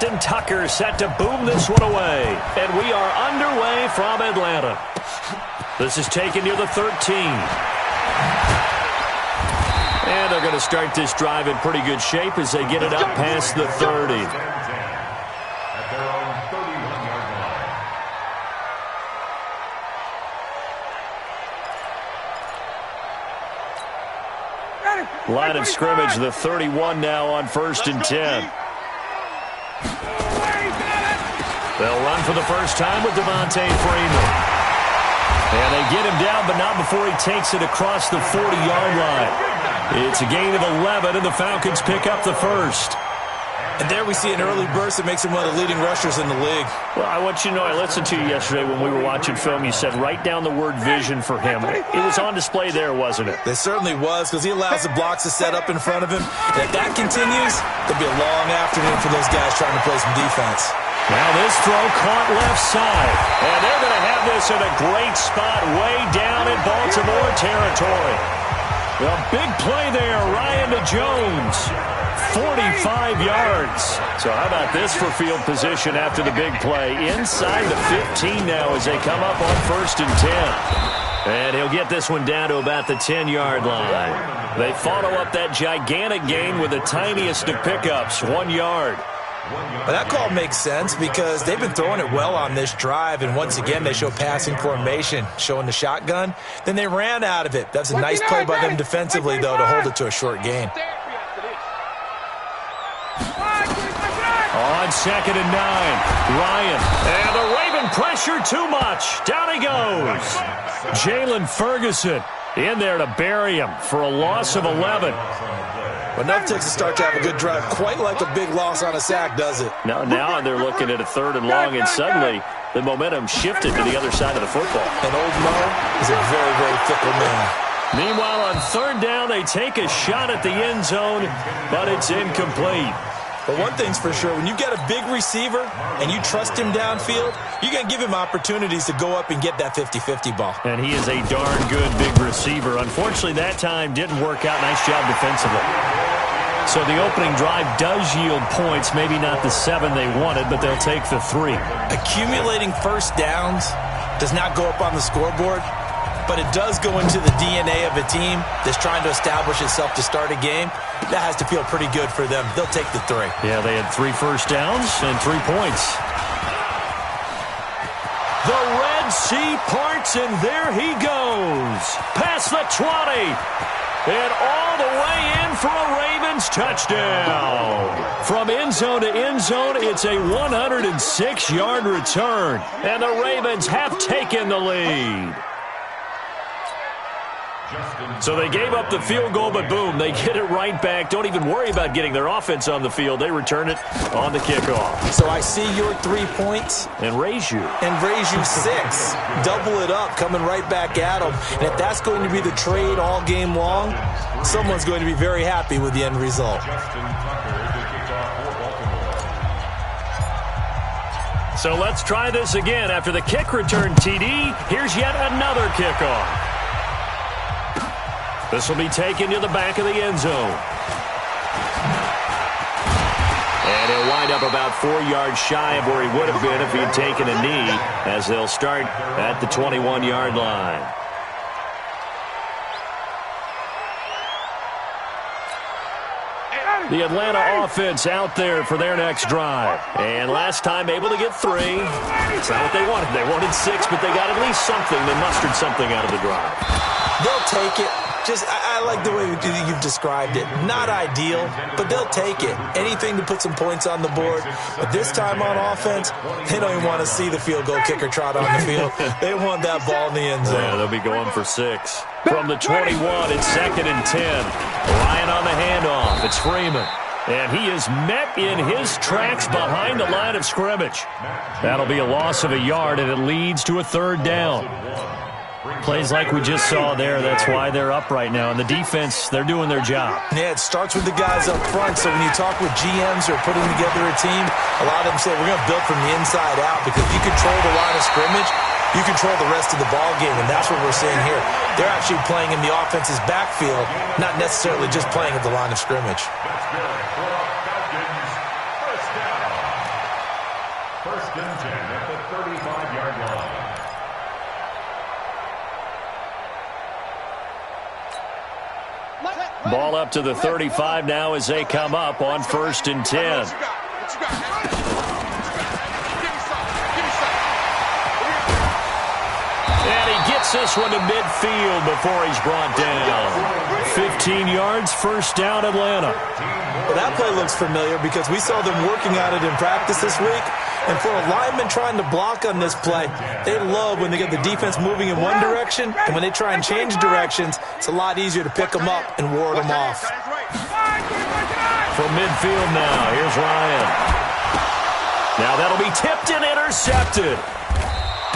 Justin Tucker set to boom this one away. And we are underway from Atlanta. This is taken near the 13. And they're going to start this drive in pretty good shape as they get it up past the 30. Line of scrimmage, the 31 now on 1st and 10. They'll run for the first time with Devontae Freeman. And they get him down, but not before he takes it across the 40-yard line. It's a gain of 11, and the Falcons pick up the first. And there we see an early burst that makes him one of the leading rushers in the league. Well, I want you to know, I listened to you yesterday when we were watching film. You said write down the word vision for him. It was on display there, wasn't it? It certainly was, because he allows the blocks to set up in front of him. And if that continues, it'll be a long afternoon for those guys trying to play some defense. Now this throw caught left side. And they're going to have this in a great spot way down in Baltimore territory. A big play there, Ryan to Jones. 45 yards. So how about this for field position after the big play? Inside the 15 now as they come up on 1st and 10. And he'll get this one down to about the 10-yard line. They follow up that gigantic gain with the tiniest of pickups, 1 yard. Well, that call makes sense because they've been throwing it well on this drive, and once again they show passing formation, showing the shotgun. Then they ran out of it. That's a nice play by them defensively, though, to hold it to a short gain. On 2nd and 9, Ryan. And the Raven pressure too much. Down he goes. Jalen Ferguson in there to bury him for a loss of 11. But enough takes to start to have a good drive. Quite like a big loss on a sack, does it? Now they're looking at a 3rd and long, and suddenly the momentum shifted to the other side of the football. And old Mo is a very, very fickle man. Meanwhile, on 3rd down, they take a shot at the end zone, but it's incomplete. But one thing's for sure, when you get a big receiver and you trust him downfield, you're going to give him opportunities to go up and get that 50-50 ball. And he is a darn good big receiver. Unfortunately, that time didn't work out. Nice job defensively. So the opening drive does yield points, maybe not the 7 they wanted, but they'll take the 3. Accumulating first downs does not go up on the scoreboard, but it does go into the DNA of a team that's trying to establish itself to start a game. That has to feel pretty good for them. They'll take the 3. Yeah, they had 3 first downs and 3 points. The Red Sea parts, and there he goes. Past the 20. And all the way in for a Ravens touchdown. From end zone to end zone, it's a 106-yard return. And the Ravens have taken the lead. So they gave up the field goal, but boom, they get it right back. Don't even worry about getting their offense on the field. They return it on the kickoff. So I see your 3 points. And raise you. And raise you 6. Double it up, coming right back at them. And if that's going to be the trade all game long, someone's going to be very happy with the end result. So let's try this again. After the kick return TD, here's yet another kickoff. This will be taken to the back of the end zone. And he'll wind up about 4 yards shy of where he would have been if he had taken a knee, as they'll start at the 21-yard line. The Atlanta offense out there for their next drive. And last time able to get 3. It's not what they wanted. They wanted 6, but they got at least something. They mustered something out of the drive. They'll take it. I like the way you've described it. Not ideal, but they'll take it. Anything to put some points on the board. But this time on offense, they don't even want to see the field goal kicker trot on the field. They want that ball in the end zone. Yeah, they'll be going for 6. From the 21, it's 2nd and 10. Ryan on the handoff. It's Freeman. And he is met in his tracks behind the line of scrimmage. That'll be a loss of a yard, and it leads to a 3rd down. Plays like we just saw there. That's why they're up right now. And the defense, they're doing their job. Yeah, it starts with the guys up front. So when you talk with GMs who are putting together a team, a lot of them say we're going to build from the inside out, because if you control the line of scrimmage, you control the rest of the ball game, and that's what we're seeing here. They're actually playing in the offense's backfield, not necessarily just playing at the line of scrimmage. First and 10 at the 35-yard line. Ball up to the 35 now as they come up on first and 10. And he gets this one to midfield before he's brought down. 15 yards, first down, Atlanta. Well, that play looks familiar because we saw them working on it in practice this week. And for a lineman trying to block on this play, they love when they get the defense moving in one direction, and when they try and change directions, it's a lot easier to pick them up and ward them off. From midfield now, here's Ryan. Now that'll be tipped and intercepted.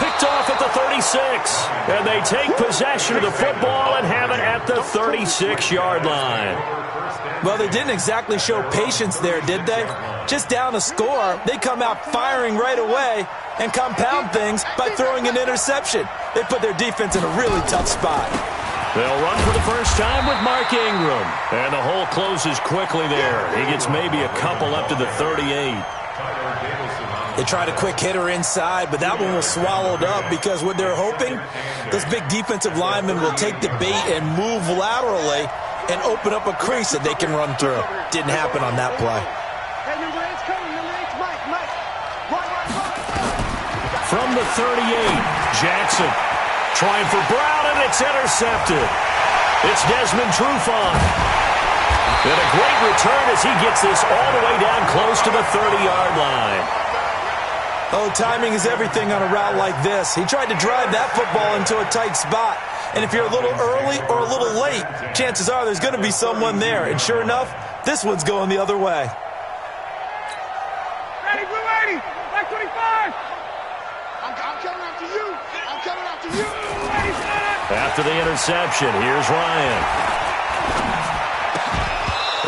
Picked off at the 36. And they take possession of the football and have it at the 36-yard line. Well, they didn't exactly show patience there, did they? Just down a score, they come out firing right away and compound things by throwing an interception. They put their defense in a really tough spot. They'll run for the first time with Mark Ingram. And the hole closes quickly there. He gets maybe a couple up to the 38. They tried a quick hitter inside, but that one was swallowed up because what they're hoping, this big defensive lineman will take the bait and move laterally and open up a crease that they can run through. Didn't happen on that play. From the 38, Jackson trying for Brown, and it's intercepted. It's Desmond Trufant. And a great return as he gets this all the way down close to the 30-yard line. Oh, timing is everything on a route like this. He tried to drive that football into a tight spot. And if you're a little early or a little late, chances are there's going to be someone there. And sure enough, this one's going the other way. Ready, blue 80, back 25. I'm coming after you. I'm coming after you. After the interception, here's Ryan.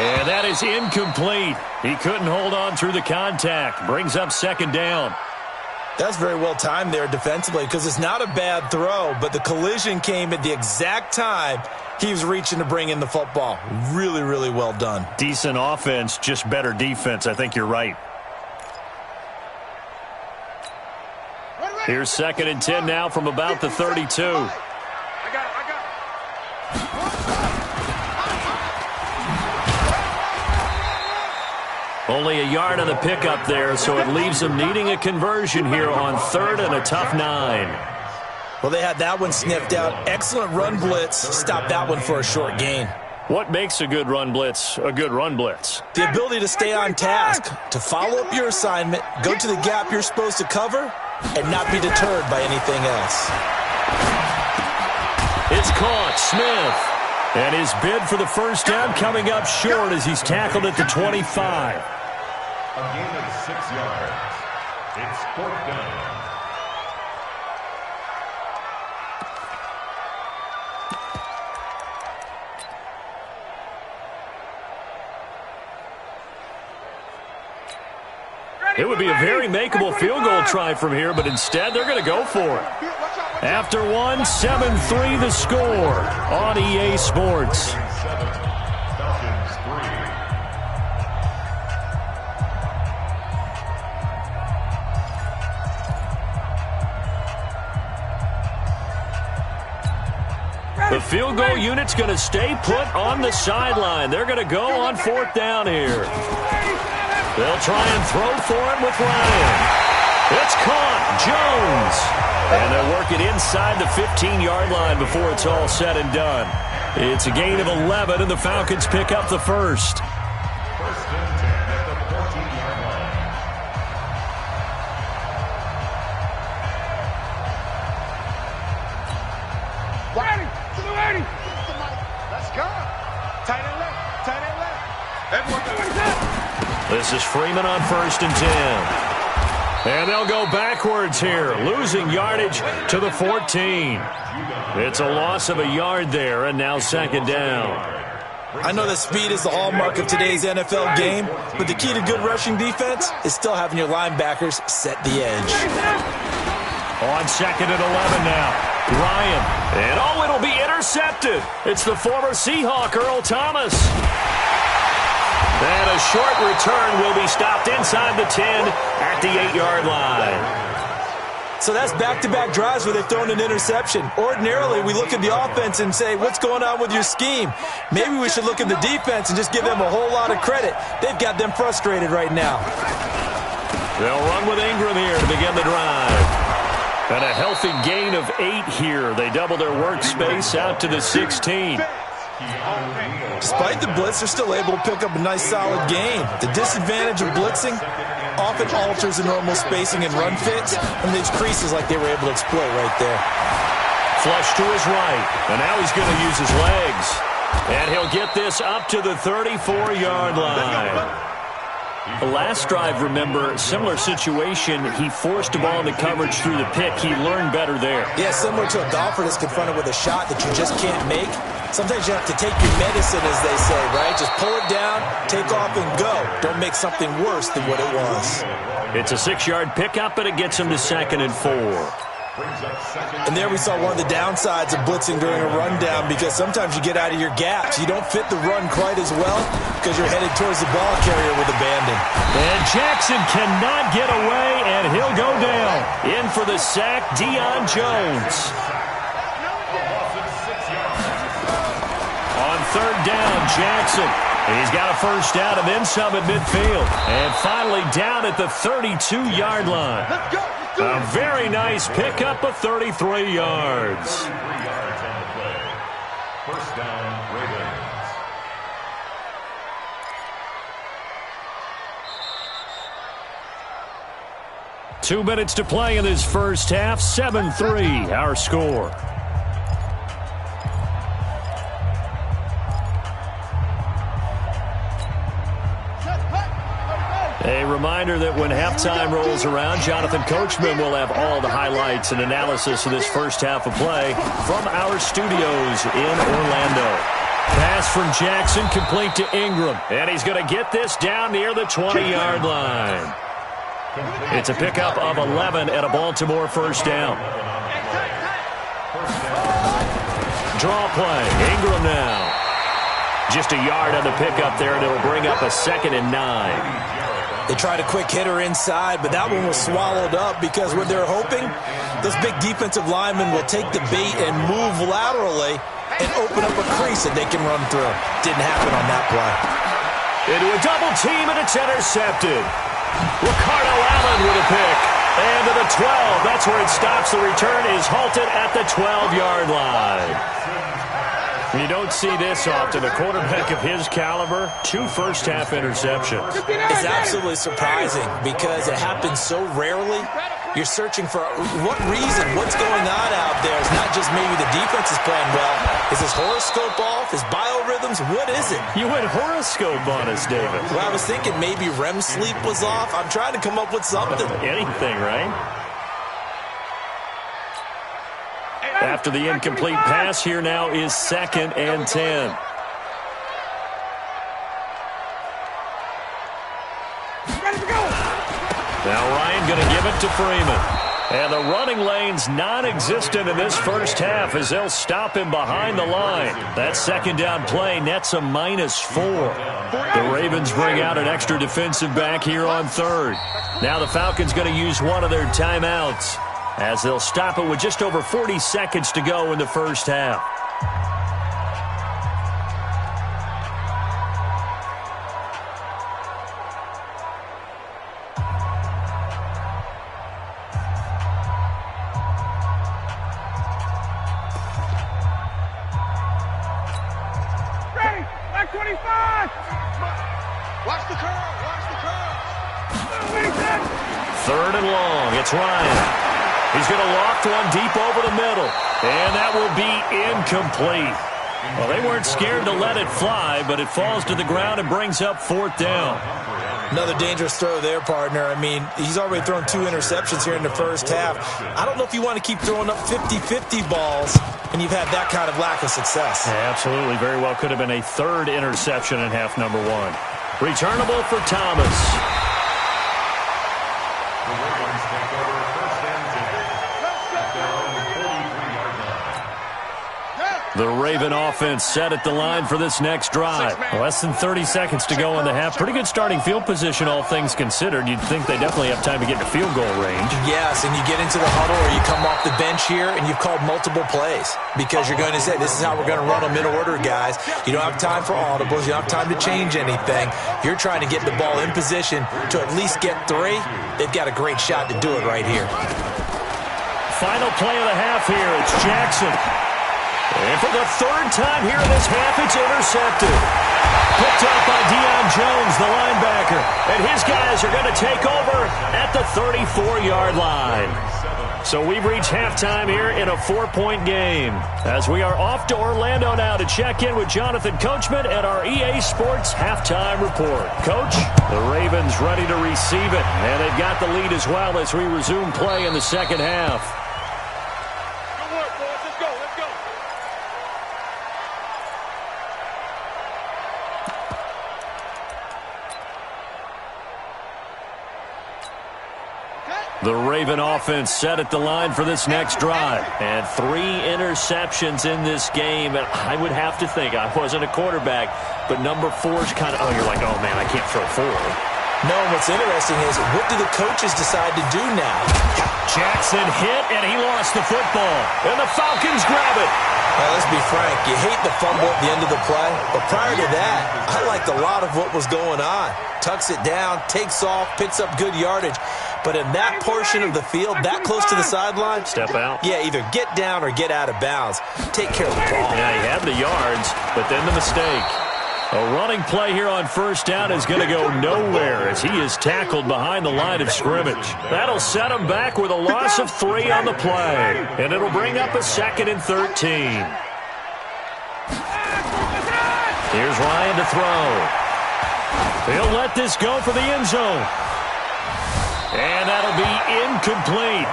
And that is incomplete. He couldn't hold on through the contact. Brings up second down. That's very well timed there defensively because it's not a bad throw, but the collision came at the exact time he was reaching to bring in the football. Really, really well done. Decent offense, just better defense. I think you're right. Here's second and 10 now from about the 32. Only a yard on the pickup there, so it leaves them needing a conversion here on third and a tough 9. Well, they had that one sniffed out. Excellent run blitz. Stopped that one for a short gain. What makes a good run blitz a good run blitz? The ability to stay on task, to follow up your assignment, go to the gap you're supposed to cover, and not be deterred by anything else. It's caught. Smith. And his bid for the first down coming up short as he's tackled at the 25. A gain of 6 yards. It's fourth down. It would be a very makeable field goal try from here, but instead they're going to go for it. After one, 7-3 the score on EA Sports. The field goal unit's going to stay put on the sideline. They're going to go on fourth down here. They'll try and throw for it with Ryan. It's caught. Jones. And they'll work it inside the 15-yard line before it's all said and done. It's a gain of 11, and the Falcons pick up the first. First and 10 at the 14-yard line. Ready, to the 80. Let's go. Tight end left, tight end left. Everyone This is Freeman on first and 10. And they'll go backwards here, losing yardage to the 14. It's a loss of a yard there, and now second down. I know that speed is the hallmark of today's NFL game, but the key to good rushing defense is still having your linebackers set the edge. On second and 11 now, Ryan. And oh, it'll be intercepted. It's the former Seahawk, Earl Thomas. And a short return will be stopped inside the 10 at the 8-yard line. So that's back-to-back drives where they've thrown an interception. Ordinarily, we look at the offense and say, what's going on with your scheme? Maybe we should look at the defense and just give them a whole lot of credit. They've got them frustrated right now. They'll run with Ingram here to begin the drive. And a healthy gain of 8 here. They double their workspace out to the 16. Despite the blitz, they're still able to pick up a nice, solid gain. The disadvantage of blitzing often alters the normal spacing and run fits, and these creases like they were able to exploit right there. Flush to his right, and now he's going to use his legs. And he'll get this up to the 34-yard line. The last drive, remember, similar situation. He forced a ball into coverage through the pick. He learned better there. Yeah, similar to a golfer that's confronted with a shot that you just can't make. Sometimes you have to take your medicine, as they say, right? Just pull it down, take off, and go. Don't make something worse than what it was. It's a 6-yard pickup, and it gets him to 2nd and 4. And there we saw one of the downsides of blitzing during a rundown, because sometimes you get out of your gaps. You don't fit the run quite as well because you're headed towards the ball carrier with abandon. And Jackson cannot get away, and he'll go down. In for the sack, Deion Jones. On 3rd down, Jackson. He's got a first down and then some at midfield. And finally down at the 32-yard line. Let's go. A very nice pickup of 33 yards. 3 yards on the play. First down, Ravens. Two minutes to play in this first half. 7-3, our score. A reminder that when halftime rolls around, Jonathan Coachman will have all the highlights and analysis of this first half of play from our studios in Orlando. Pass from Jackson complete to Ingram, and he's going to get this down near the 20-yard line. It's a pickup of 11 at a Baltimore first down. Draw play. Ingram now. Just a yard on the pickup there, and it'll bring up a 2nd and 9. They tried a quick hitter inside, but that one was swallowed up because what they're hoping, those big defensive linemen will take the bait and move laterally and open up a crease that they can run through. Didn't happen on that play. Into a double team, and it's intercepted. Ricardo Allen with a pick. And to the 12. That's where it stops. The return is halted at the 12-yard line. You don't see this often. A quarterback of his caliber, 2 first-half interceptions. It's absolutely surprising because it happens so rarely. You're searching for what reason, what's going on out there. It's not just maybe the defense is playing well. Is his horoscope off? His biorhythms? What is it? You went horoscope on us, David. Well, I was thinking maybe REM sleep was off. I'm trying to come up with something. Anything, right? After the incomplete pass, here now is 2nd and 10. Now Ryan going to give it to Freeman. And the running lane's non-existent in this first half as they'll stop him behind the line. That 2nd down play nets a -4. The Ravens bring out an extra defensive back here on 3rd. Now the Falcons going to use one of their timeouts, as they'll stop it with just over 40 seconds to go in the first half. Ready, back 25. Watch the curve, watch the curve. 3rd and long, it's Ryan. He's going to loft one deep over the middle. And that will be incomplete. Well, they weren't scared to let it fly, but it falls to the ground and brings up 4th down. Another dangerous throw there, partner. I mean, he's already thrown 2 interceptions here in the first half. I don't know if you want to keep throwing up 50-50 balls when you've had that kind of lack of success. Yeah, absolutely. Very well could have been a 3rd interception in half number 1. Returnable for Thomas. The Raven offense set at the line for this next drive. Less than 30 seconds to go in the half. Pretty good starting field position, all things considered. You'd think they definitely have time to get to field goal range. Yes, and you get into the huddle or you come off the bench here and you've called multiple plays because you're going to say, this is how we're going to run them in order, guys. You don't have time for audibles. You don't have time to change anything. You're trying to get the ball in position to at least get 3. They've got a great shot to do it right here. Final play of the half here. It's Jackson. And for the 3rd time here in this half, it's intercepted. Picked up by Deion Jones, the linebacker. And his guys are going to take over at the 34-yard line. So we've reached halftime here in a 4-point game. As we are off to Orlando now to check in with Jonathan Coachman at our EA Sports Halftime Report. Coach, the Ravens ready to receive it. And they've got the lead as well as we resume play in the second half. The Raven offense set at the line for this next drive. And 3 interceptions in this game. And I would have to think, I wasn't a quarterback, but number 4's kind of, oh, you're like, oh, man, I can't throw 4. No, what's interesting is, what do the coaches decide to do now? Jackson hit, and he lost the football. And the Falcons grab it. Well, let's be frank. You hate the fumble at the end of the play. But prior to that, I liked a lot of what was going on. Tucks it down, takes off, picks up good yardage. But in that portion of the field, that close to the sideline, step out. Yeah, either get down or get out of bounds. Take care of the ball. Yeah, he had the yards, but then the mistake. A running play here on first down is going to go nowhere as he is tackled behind the line of scrimmage. That'll set him back with a loss of 3 on the play. And it'll bring up a 2nd and 13. Here's Ryan to throw. He'll let this go for the end zone. And that'll be incomplete.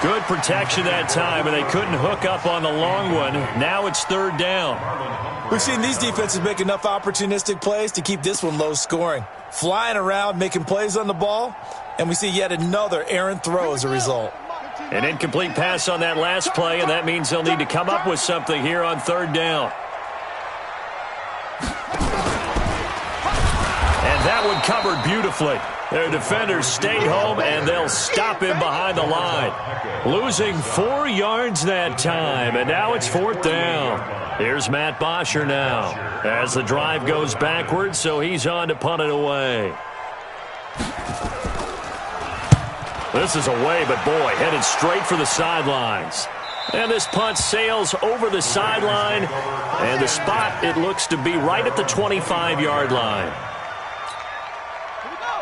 Good protection that time, and they couldn't hook up on the long one. Now it's 3rd down. We've seen these defenses make enough opportunistic plays to keep this one low scoring. Flying around, making plays on the ball, and we see yet another errant throw as a result. An incomplete pass on that last play, and that means they'll need to come up with something here on 3rd down. And that one covered beautifully. Their defenders stayed home, and they'll stop him behind the line. Losing 4 yards that time, and now it's 4th down. Here's Matt Bosher now as the drive goes backwards, so he's on to punt it away. This is away, but boy, headed straight for the sidelines. And this punt sails over the sideline, and the spot, it looks to be right at the 25-yard line.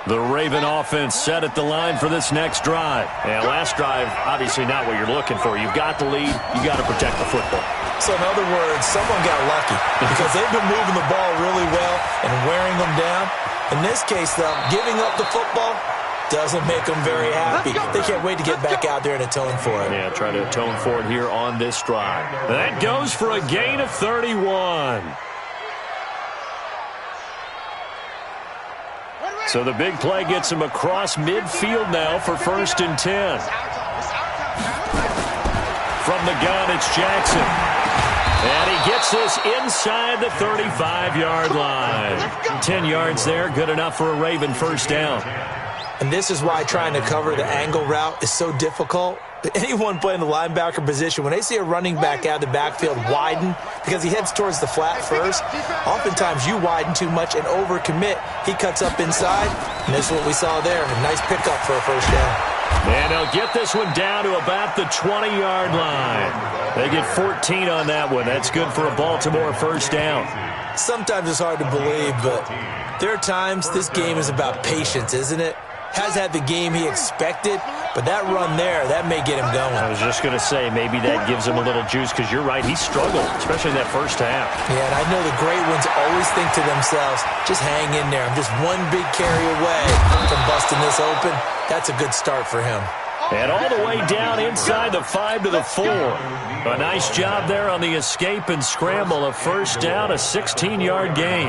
The Raven offense set at the line for this next drive. And last drive, obviously not what you're looking for. You've got the lead. You've got to protect the football. So in other words, someone got lucky because they've been moving the ball really well and wearing them down. In this case, though, giving up the football doesn't make them very happy. They can't wait to get back out there and atone for it. Yeah, try to atone for it here on this drive. That goes for a gain of 31. So the big play gets him across midfield now for 1st and 10. From the gun, it's Jackson. And he gets this inside the 35-yard line. 10 yards there, good enough for a Raven 1st down. And this is why trying to cover the angle route is so difficult. Anyone playing the linebacker position, when they see a running back out of the backfield widen because he heads towards the flat first, oftentimes you widen too much and overcommit. He cuts up inside, and this is what we saw there. A nice pickup for a 1st down. And they'll get this one down to about the 20-yard line. They get 14 on that one. That's good for a Baltimore 1st down. Sometimes it's hard to believe, but there are times this game is about patience, isn't it? Has had the game he expected, but that run there, that may get him going. I was just going to say, maybe that gives him a little juice, because you're right, he struggled, especially in that 1st half. Yeah, and I know the great ones always think to themselves, just hang in there. I'm just one big carry away from busting this open. That's a good start for him. And all the way down inside the 5 to the 4. A nice job there on the escape and scramble. A 1st down, a 16-yard gain.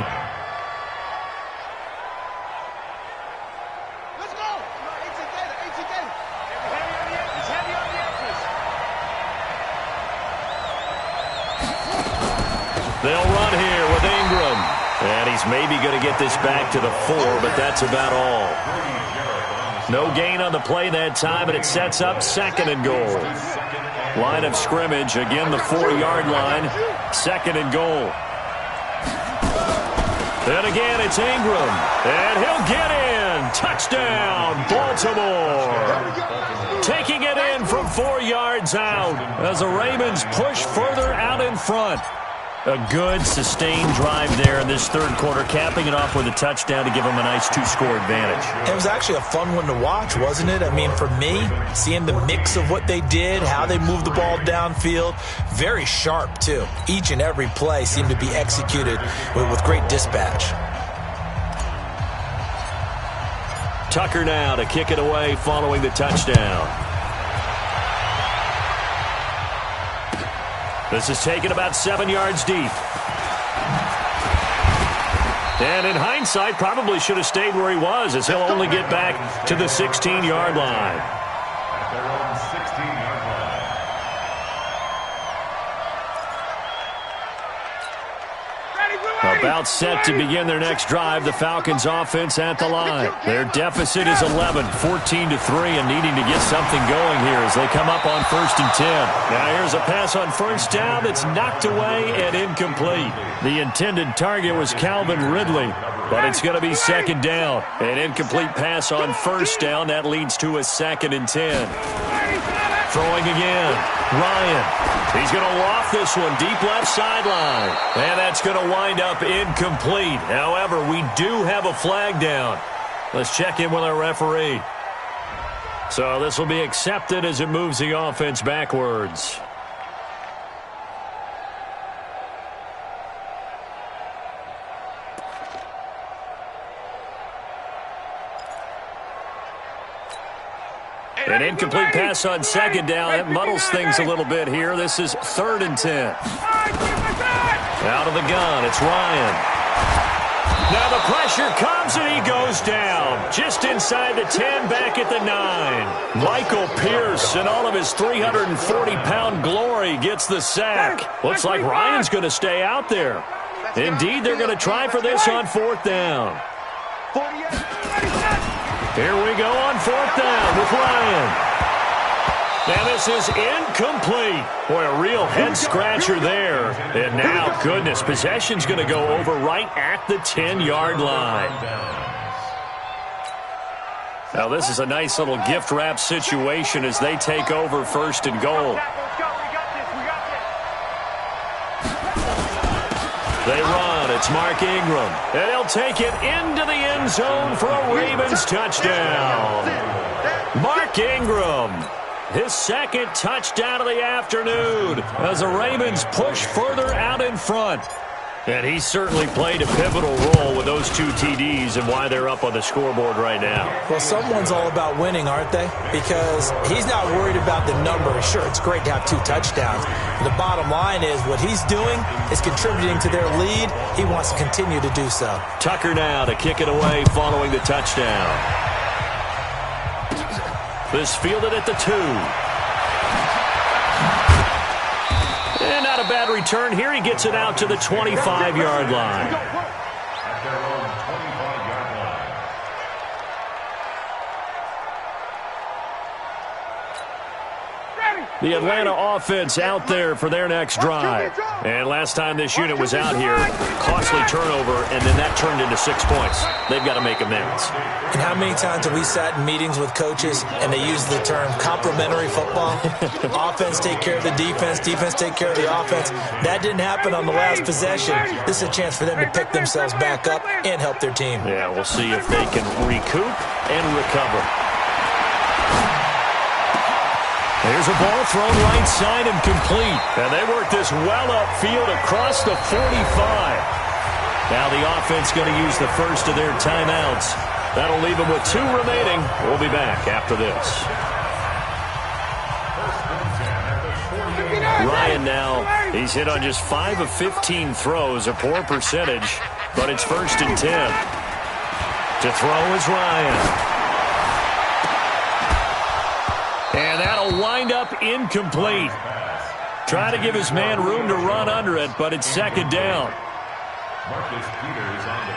They'll run here with Ingram. And he's maybe going to get this back to the 4, but that's about all. No gain on the play that time, and it sets up 2nd and goal. Line of scrimmage, again the 4-yard line. 2nd and goal. And again, it's Ingram. And he'll get in. Touchdown, Baltimore. Taking it in from 4 yards out as the Ravens push further out in front. A good, sustained drive there in this third quarter, capping it off with a touchdown to give them a nice 2-score advantage. It was actually a fun one to watch, wasn't it? I mean, for me, seeing the mix of what they did, how they moved the ball downfield, very sharp, too. Each and every play seemed to be executed with great dispatch. Tucker now to kick it away following the touchdown. This is taken about 7 yards deep. And in hindsight, probably should have stayed where he was, as he'll only get back to the 16-yard line. At their own 16-yard line. About set to begin their next drive. The Falcons offense at the line. Their deficit is 11, 14-3, and needing to get something going here as they come up on 1st and 10. Now here's a pass on first down that's knocked away and incomplete. The intended target was Calvin Ridley, but it's going to be 2nd down. An incomplete pass on first down. That leads to a 2nd and 10. Throwing again. Ryan. He's going to loft this one deep left sideline. And that's going to wind up incomplete. However, we do have a flag down. Let's check in with our referee. So this will be accepted as it moves the offense backwards. An incomplete pass on 2nd down. That muddles things a little bit here. This is 3rd and 10. Out of the gun, it's Ryan. Now the pressure comes and he goes down. Just inside the 10, back at the 9. Michael Pierce in all of his 340-pound glory gets the sack. Looks like Ryan's going to stay out there. Indeed, they're going to try for this on 4th down. Here we go on 4th down with Ryan. And this is incomplete. Boy, a real head-scratcher there. And now, goodness, possession's going to go over right at the 10-yard line. Now, this is a nice little gift-wrap situation as they take over 1st and goal. They run. It's Mark Ingram. And he'll take it into the end zone for a Ravens touchdown. Mark Ingram, his 2nd touchdown of the afternoon as the Ravens push further out in front. And he certainly played a pivotal role with those 2 TDs and why they're up on the scoreboard right now. Well, someone's all about winning, aren't they? Because he's not worried about the number. Sure, it's great to have 2 touchdowns. The bottom line is what he's doing is contributing to their lead. He wants to continue to do so. Tucker now to kick it away following the touchdown. This fielded at the 2. And not a bad return here. He gets it out to the 25-yard line. At their own 25-yard line. The Atlanta offense out there for their next drive. And last time this unit was out here, costly turnover, and then that turned into 6 points. They've got to make amends. And how many times have we sat in meetings with coaches and they use the term complementary football? Offense take care of the defense, defense take care of the offense. That didn't happen on the last possession. This is a chance for them to pick themselves back up and help their team. Yeah, we'll see if they can recoup and recover. There's a ball thrown right side and complete. And they work this well upfield across the 45. Now the offense going to use the first of their timeouts. That'll leave them with 2 remaining. We'll be back after this. Ryan now, he's hit on just 5 of 15 throws, a poor percentage, but it's 1st and 10. To throw is Ryan. And that'll wind up incomplete. Trying to give his man room to run under it, but it's second down. Marcus Peters on the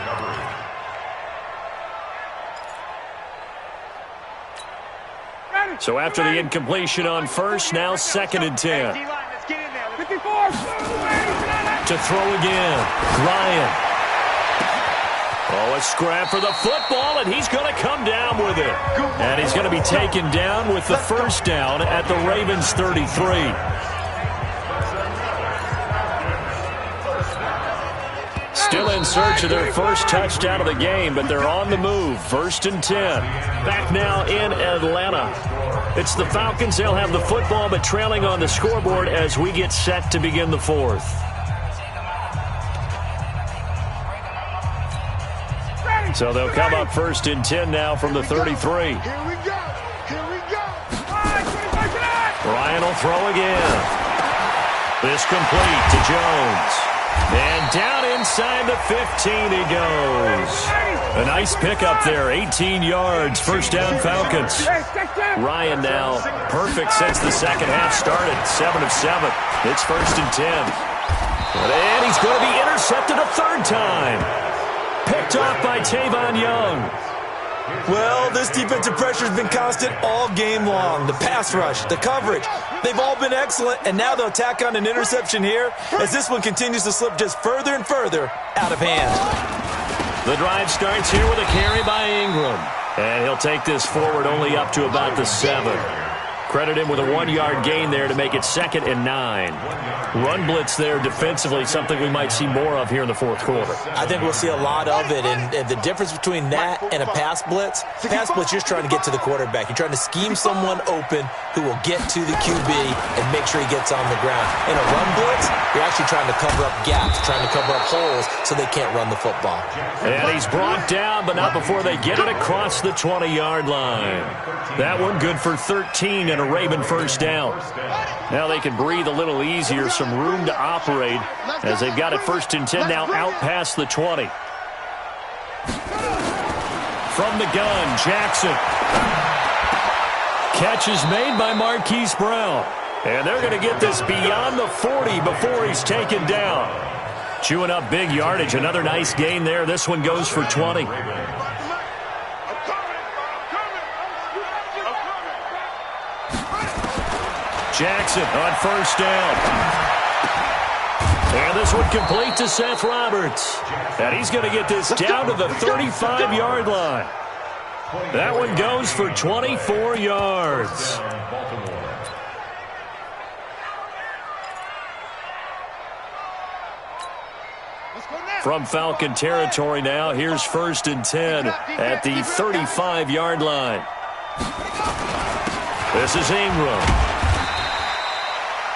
coverage. So after the incompletion on first, now second and 10. To throw again, Ryan. Oh, a scrap for the football, and he's going to come down with it. And he's going to be taken down with the first down at the Ravens 33. Still in search of their first touchdown of the game, but they're on the move. First and 10. Back now in Atlanta. It's the Falcons. They'll have the football, but trailing on the scoreboard as we get set to begin the fourth. So they'll come up first and 10 now from the 33. Here we go. Ryan will throw again. This complete to Jones. And down inside the 15 he goes. A nice pickup there, 18 yards, first down Falcons. Ryan now perfect since the second half started, 7 of 7. It's first and 10. And he's going to be intercepted a third time. Picked off by Tavon Young. Well, this defensive pressure has been constant all game long. The pass rush, the coverage, they've all been excellent, and now they'll tack on an interception here as this one continues to slip just further and further out of hand. The drive starts here with a carry by Ingram. And he'll take this forward only up to about the 7. Credit him with a 1-yard gain there to make it second and 9. Run blitz there defensively, something we might see more of here in the fourth quarter. I think we'll see a lot of it, and the difference between that and a pass blitz, you're just trying to get to the quarterback. You're trying to scheme someone open who will get to the QB and make sure he gets on the ground. In a run blitz, you're actually trying to cover up gaps, trying to cover up holes so they can't run the football. And he's brought down, but not before they get it across the 20-yard line. That one good for 13 and a Raven first down. Now they can breathe a little easier, some room to operate as they've got it first and 10 now out past the 20. From the gun, Jackson. Catch is made by Marquise Brown. And they're going to get this beyond the 40 before he's taken down. Chewing up big yardage. Another nice gain there. This one goes for 20. Jackson on first down. And this one complete to Seth Roberts. And he's going to get this down to the 35-yard line. That one goes for 24 yards. From Falcon territory now, here's first and 10 at the 35-yard line. This is Ingram.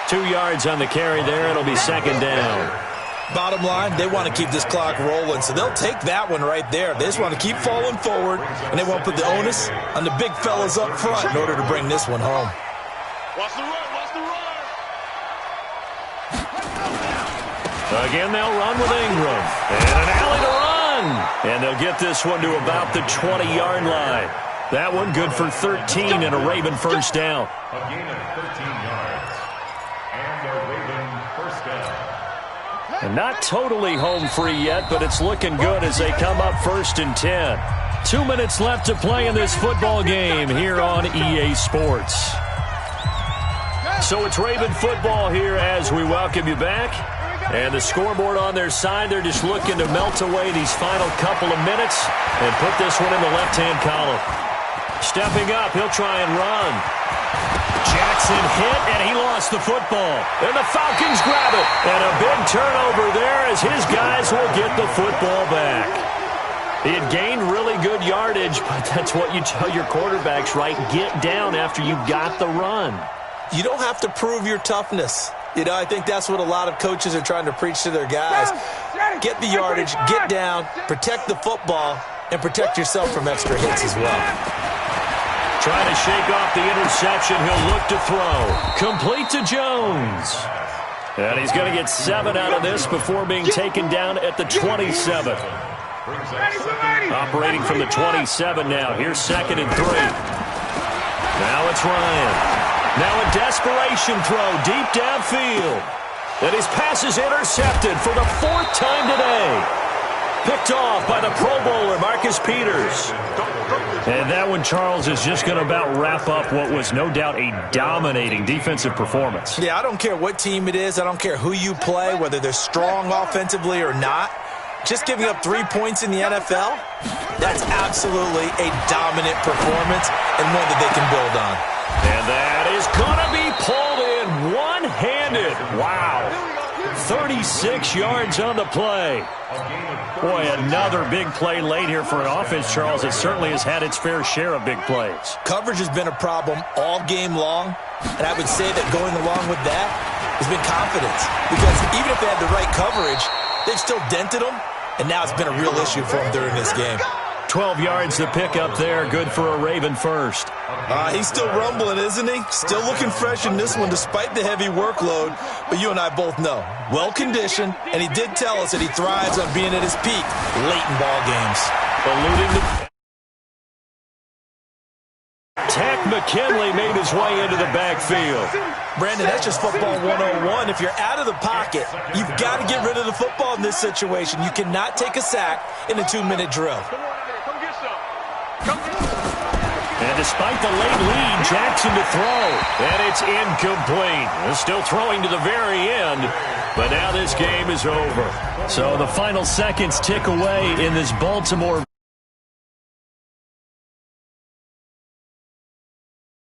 2 yards on the carry there. It'll be second down. Bottom line, they want to keep this clock rolling, so they'll take that one right there. They just want to keep falling forward, and they want to put the onus on the big fellas up front in order to bring this one home. Watch the run, watch the run. Again, they'll run with Ingram. And an alley to run. And they'll get this one to about the 20-yard line. That one good for 13 and a Raven first down. A gain of 13 yards. And a Raven first down. And not totally home free yet, but it's looking good as they come up first and 10. 2 minutes left to play in this football game here on EA Sports. So it's Raven football here as we welcome you back. And the scoreboard on their side, they're just looking to melt away these final couple of minutes and put this one in the left-hand column. Stepping up, he'll try and run. Jackson hit, and he lost the football. And the Falcons grab it. And a big turnover there as his guys will get the football back. He had gained really good yardage, but that's what you tell your quarterbacks, right? Get down after you got the run. You don't have to prove your toughness. You know, I think that's what a lot of coaches are trying to preach to their guys. Get the yardage, get down, protect the football, and protect yourself from extra hits as well. Trying to shake off the interception. He'll look to throw. Complete to Jones. And he's going to get 7 out of this before being taken down at the 27. Operating from the 27 now. Here's second and 3. Now it's Ryan. Now a desperation throw deep downfield. And his pass is intercepted for the 4th time today. Picked off by the Pro Bowler, Marcus Peters. And that one, Charles, is just going to about wrap up what was no doubt a dominating defensive performance. Yeah, I don't care what team it is. I don't care who you play, whether they're strong offensively or not. Just giving up 3 points in the NFL, that's absolutely a dominant performance and one that they can build on. And that is going to be pulled in one-handed. Wow. 36 yards on the play. Boy, another big play late here for an offense, Charles. It certainly has had its fair share of big plays. Coverage has been a problem all game long, and I would say that going along with that has been confidence. Because even if they had the right coverage, they've still dented them, and now it's been a real issue for them during this game. 12 yards to pick up there. Good for a Raven first. He's still rumbling, isn't he? Still looking fresh in this one despite the heavy workload. But you and I both know, well-conditioned, and he did tell us that he thrives on being at his peak late in ball games. Alluding to Tech McKinley made his way into the backfield. Brandon, that's just football 101. If you're out of the pocket, you've got to get rid of the football in this situation. You cannot take a sack in a 2-minute drill. And despite the late lead, Jackson to throw. And it's incomplete. They're still throwing to the very end. But now this game is over. So the final seconds tick away in this Baltimore